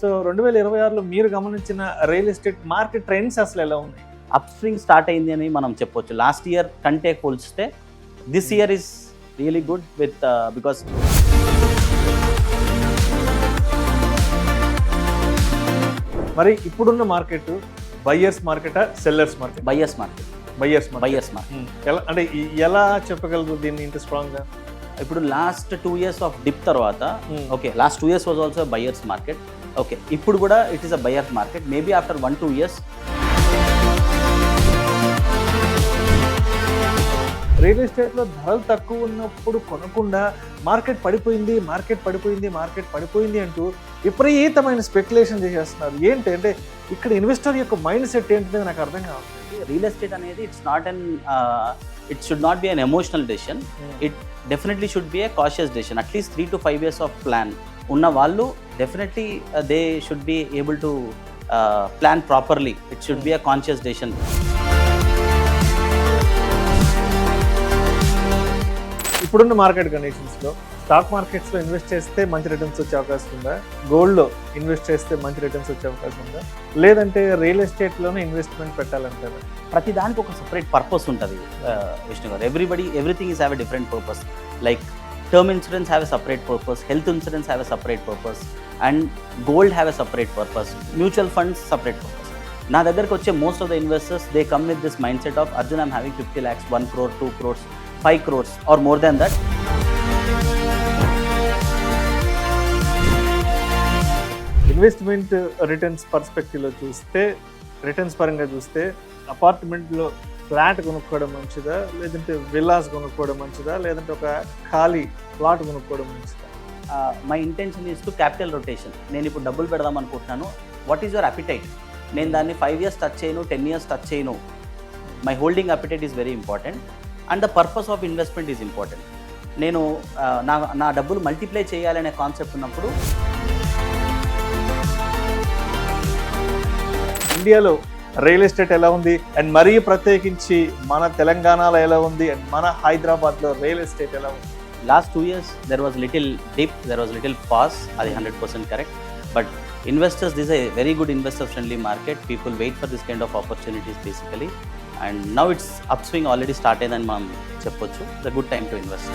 So 2026లో మీరు గమనించిన real estate market trends అసలు ఎలా ఉన్నాయి? అప్ స్వింగ్ స్టార్ట్ అయింది అని మనం చెప్పొచ్చు. లాస్ట్ ఇయర్ కంటే పోల్చితే this year is really good with because మరి ఇప్పుడున్న మార్కెట్ బయ్యర్స్ మార్కెటా sellers market? Buyers market. Buyers buyers అంటే ఎలా చెప్పగలరు దీన్ని ఇంత స్ట్రాంగ్ గా? ఇప్పుడు లాస్ట్ 2 years ఆఫ్ డిప్ తర్వాత okay, last 2 years was also buyers market. Okay, ఇప్పుడు కూడా it is a buyers market. Maybe after 1-2 years real ఎస్టేట్లో ధరలు తక్కువ ఉన్నప్పుడు కొనకుండా మార్కెట్ పడిపోయింది అంటూ విపరీతమైన స్పెక్యులేషన్ చేసేస్తున్నారు. ఏంటి అంటే ఇక్కడ ఇన్వెస్టర్ యొక్క మైండ్ సెట్ ఏంటనేది నాకు అర్థం కావట్లేదు. రియల్ ఎస్టేట్ అనేది it should not be an emotional decision. It definitely should be A cautious decision. At least 3 to 5 years of plan ఉన్న వాళ్ళు definitely they should be able to plan properly. It should be a conscious decision. ఇప్పుడున్న market కండిషన్స్లో stock మార్కెట్స్లో invest చేస్తే మంచి returns వచ్చే అవకాశం ఉందా? గోల్డ్లో ఇన్వెస్ట్ చేస్తే మంచి రిటర్న్స్ వచ్చే అవకాశం ఉందా? లేదంటే రియల్ ఎస్టేట్లోనే ఇన్వెస్ట్మెంట్ పెట్టాలంటారా? ప్రతి దానికి ఒక సపరేట్ పర్పస్ ఉంటుంది విష్ణు గారు. Everything is have a different purpose. Like term insurance have a separate purpose, health insurance have a separate purpose, and gold have a separate purpose, mutual funds separate purpose. నా దగ్గరకు వచ్చే most of the investors they come with this mind set of Arjun I'm having 50 lakhs, 1 crore, 2 crores, 5 crores or more than that. Investment returns పర్స్పెక్టివ్లో చూస్తే, returns పరంగా చూస్తే అపార్ట్మెంట్లో flat కొనుక్కోవడం మంచిదా, లేదంటే విల్లాస్ కొనుక్కోవడం మంచిదా, లేదంటే ఒక ఖాళీ ప్లాట్ కొనుక్కోవడం మంచిదా? My intention is to capital rotation. నేను ఇప్పుడు డబ్బులు పెడదాం అనుకుంటున్నాను. What is your appetite? నేను దాన్ని 5 years టచ్ చేయను, 10 years టచ్ చేయను. My holding appetite is very important and the purpose of investment is important. నేను నా డబ్బులు మల్టిప్లై చేయాలనే కాన్సెప్ట్ ఉన్నప్పుడు ఇండియాలో రియల్ ఎస్టేట్ ఎలా ఉంది అండ్ మరీ ప్రత్యేకించి మన తెలంగాణలో ఎలా ఉంది అండ్ మన హైదరాబాద్లో రియల్ ఎస్టేట్ ఎలా ఉంది? Last 2 years there was little dip, there was little pass. అది 100% correct. But investors, this a very good investor friendly market. People wait for this kind of opportunities basically. And now it's up swing already start అయిందని మనం చెప్పొచ్చు. The good time to invest.